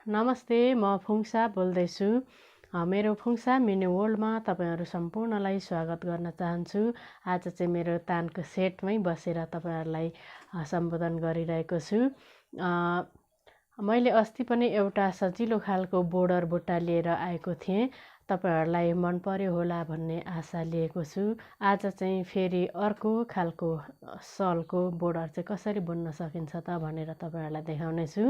नमस्ते, म फुंसा बोल्दैछु। मेरो फुंसा मिनी वर्ल्डमा तपाईहरु सम्पूर्णलाई स्वागत गर्न चाहन्छु। आज चाहिँ मेरो तानको सेटमै बसेर तपाईहरुलाई सम्बोधन गरिरहेको छु। मैले अस्ति पनि एउटा सजिलो खालको बोर्डर बुट्टा लिएर आएको थिएँ। तपाईहरुलाई मन पर्यो होला भन्ने आशा लिएको छु। आज चाहिँ फेरि अर्को खालको सलको बोर्डर चाहिँ कसरी बुन्न सकिन्छ त भनेर तपाईहरुलाई देखाउने छु।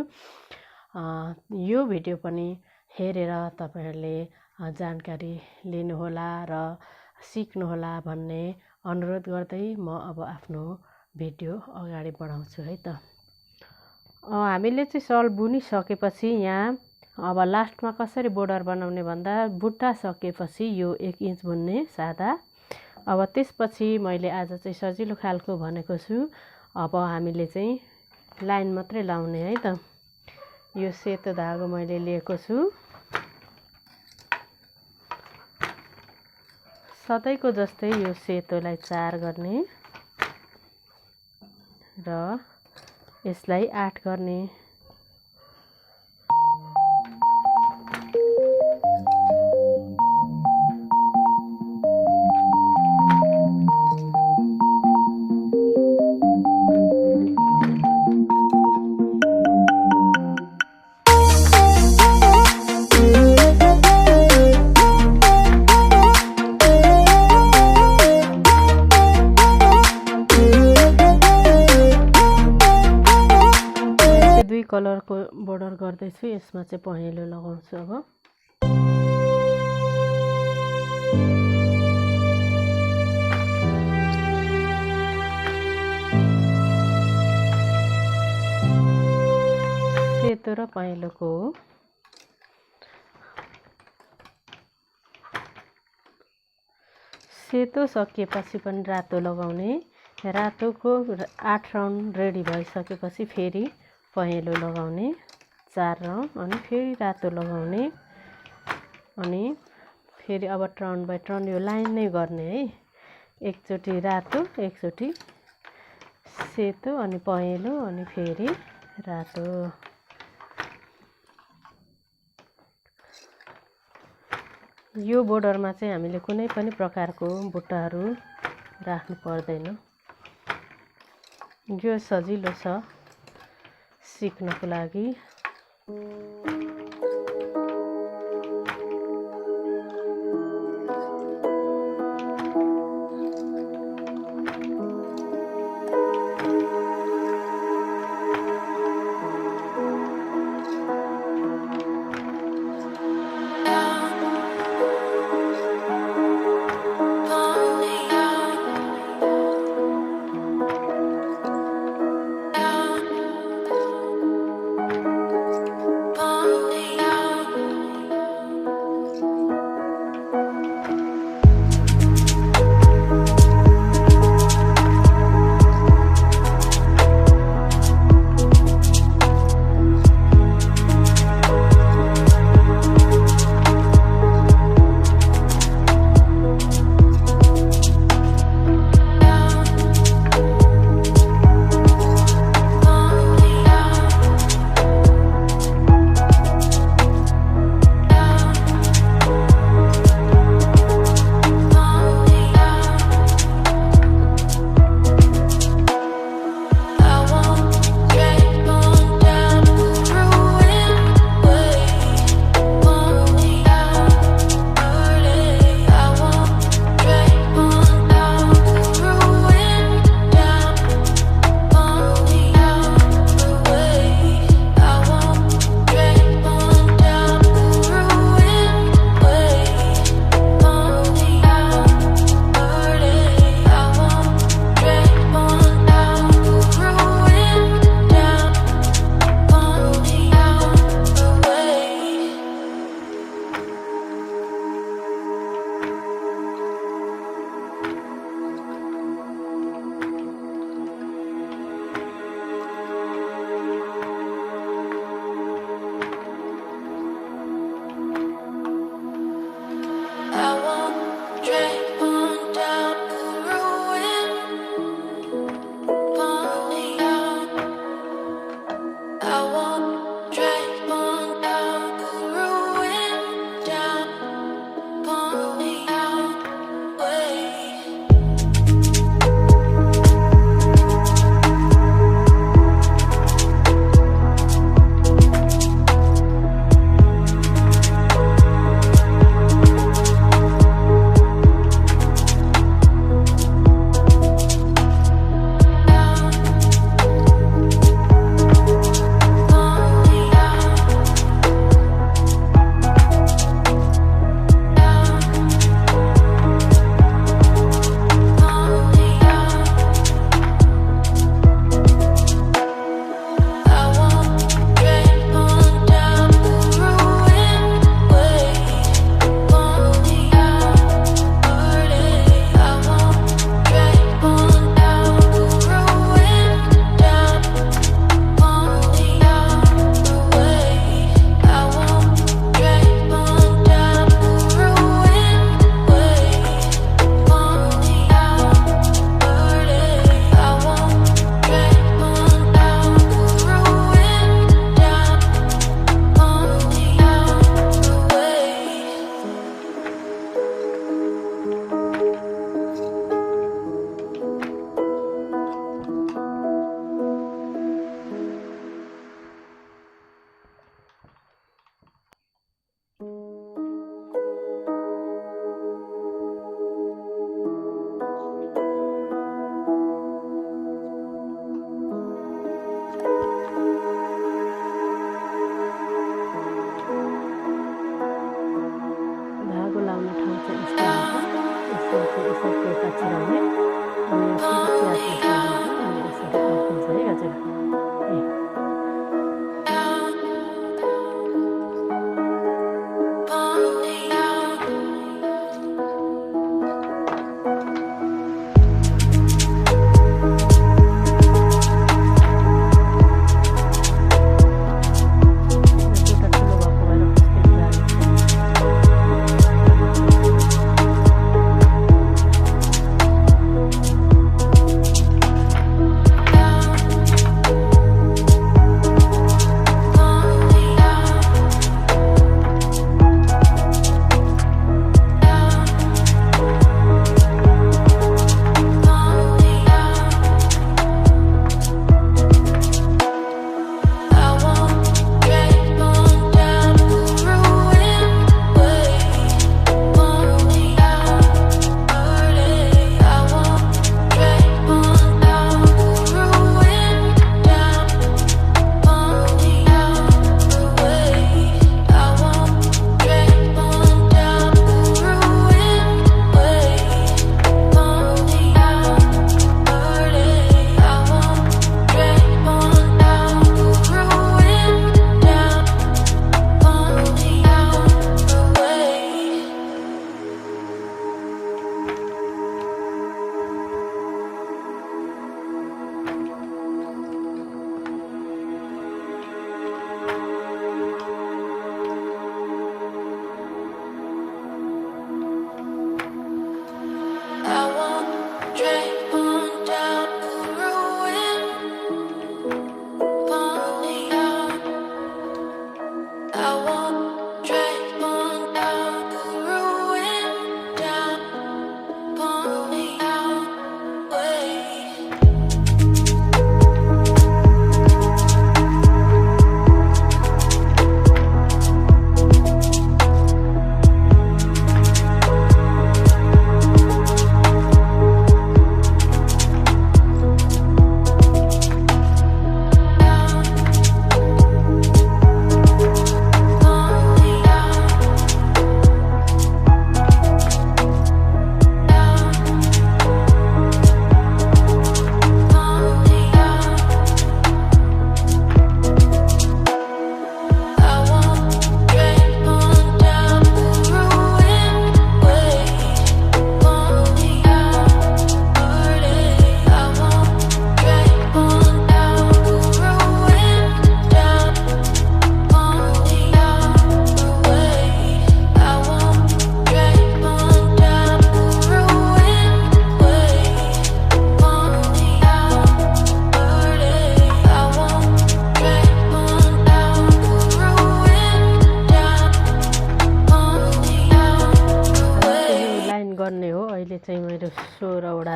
यो भिडियो पनि हेरेर तपाईहरुले जानकारी लिनुहोला र सिक्नुहोला भन्ने अनुरोध गर्दै म अब आफ्नो भिडियो अगाडि बढाउँछु है त। हामीले चाहिँ सल बुनिसकेपछि यहाँ अब लास्टमा कसरी बोर्डर बनाउने भन्दा बुट्टा सकेपछि यो 1 इन्च बुन्ने सादा। अब त्यसपछि मैले आज चाहिँ सजिलो खालको भनेको छु। अब हामीले चाहिँ लाइन मात्रै लाउने है त। यो सेतो धागो मैले लिएको छु। सधैँको जस्तै यो सेतोलाई 4 गर्ने र यसलाई 8 गर्ने। कलरको बोर्डर गर्दैछु। यसमा चाहिँ पहेँलो लगाउँछु। अब सेतो र पहेँलोको सेतो सकिएपछि पनि रातो लगाउने। रातोको 8 राउन्ड रेडी भइसकेपछि फेरि पहेँलो लगाउने 4 राउन्ड, अनि फेरि रातो लगाउने, अनि फेरि अब टर्न बाइ टर्न यो लाइन नै गर्ने है। एकचोटि रातो, एकचोटि सेतो, अनि पहेँलो, अनि फेरि रातो। यो बोर्डरमा चाहिँ हामीले कुनै पनि प्रकारको बुट्टाहरू राख्नु पर्दैन। यो सजिलो छ सिक्नको लागि।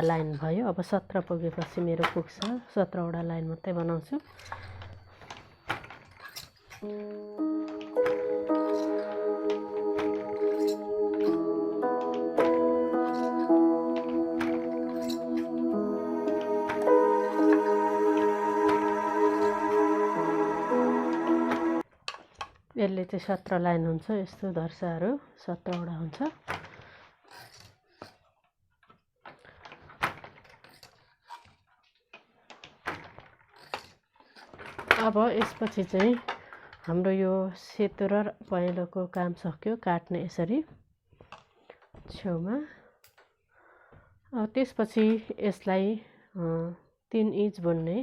लाइन भयो। अब 17 पुगेपछि मेरो पुग्छ। 17वटा लाइन मात्रै बनाउँछु। यसले चाहिँ 17 लाइन हुन्छ। यस्तो धर्साहरू 17वटा हुन्छ। अब यसपछि चाहिँ हाम्रो यो सेतो र पहेँलोको काम सक्यो। काट्ने यसरी छेउमा। अब त्यसपछि यसलाई 3 इन्च बुन्ने।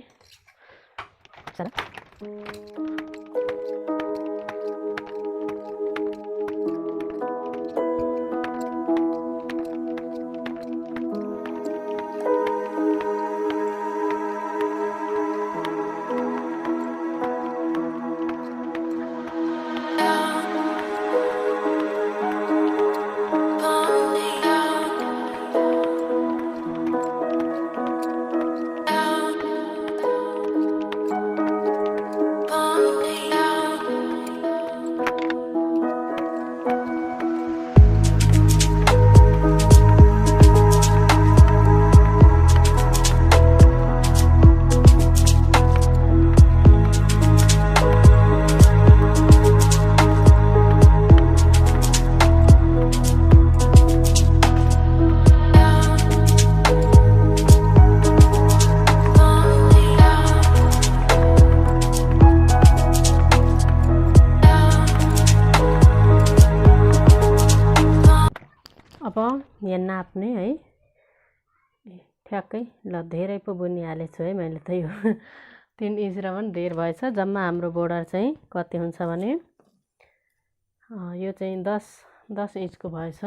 अब यहाँ नाप्ने है ठ्याक्कै। ल धेरै पो बुनिहालेछु है मैले त। यो 3 इन्च र पनि धेर भएछ। जम्मा हाम्रो बोर्डर चाहिँ कति हुन्छ भने यो चाहिँ 10 इन्चको भएछ।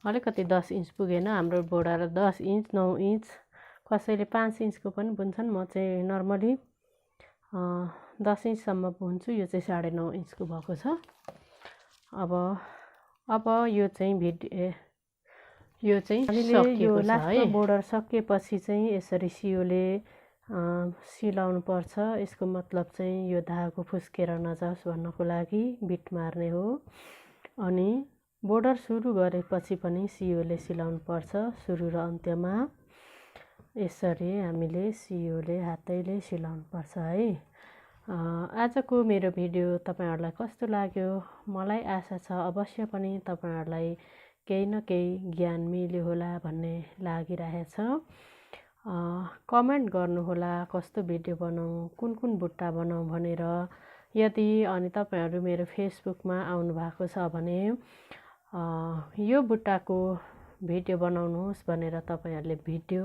अलिकति 10 इन्च पुगेन हाम्रो बोर्डर। 10 इन्च 9 इन्च कसैले 5 इन्चको पनि बुन्छन्। म चाहिँ नर्मली 10 इन्चसम्म बुन्छु। यो चाहिँ 9.5 इन्चको भएको छ। अब यो चाहिँ यो चाहिँ यो लास्टमा बोर्डर सकिएपछि चाहिँ यसरी सियोले सिलाउनु पर्छ। यसको मतलब चाहिँ यो धागो फुस्केर नजाओस् भन्नको लागि बिट मार्ने हो। अनि बोर्डर सुरु गरेपछि पनि सियोले सिलाउनु पर्छ। सुरु र अन्त्यमा यसरी हामीले सियोले हातैले सिलाउनु पर्छ है। आजको मेरो भिडियो तपाईहरुलाई कस्तो लाग्यो? मलाई आशा छ अवश्य पनि तपाईहरुलाई केही न केही ज्ञान मिल्यो होला भन्ने लागिरहेछ। कमेन्ट गर्नुहोला कस्तो भिडियो बनाऊँ, कुन बुट्टा बनाऊँ भनेर। यदि अनि तपाईहरु मेरो फेसबुकमा आउनु भएको छ भने यो बुट्टाको भिडियो बनाउनुहोस् भनेर तपाईहरुले भिडियो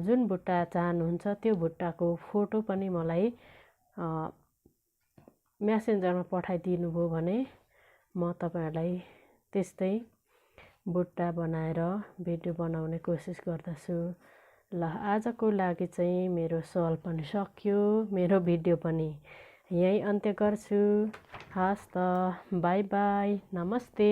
जुन बुट्टा चाहनुहुन्छ त्यो बुट्टाको फोटो पनि मलाई मेसेन्जरमा पठाइदिनु भयो भने म तपाईहरुलाई त्यस्तै बुट्टा बनाएर भिडियो बनाउने कोसिस गर्दछु। ल आजको लागि चाहिँ मेरो सल पनि सकियो, मेरो भिडियो पनि यही अन्त्य गर्छु। हस् त, बाई बाई, नमस्ते।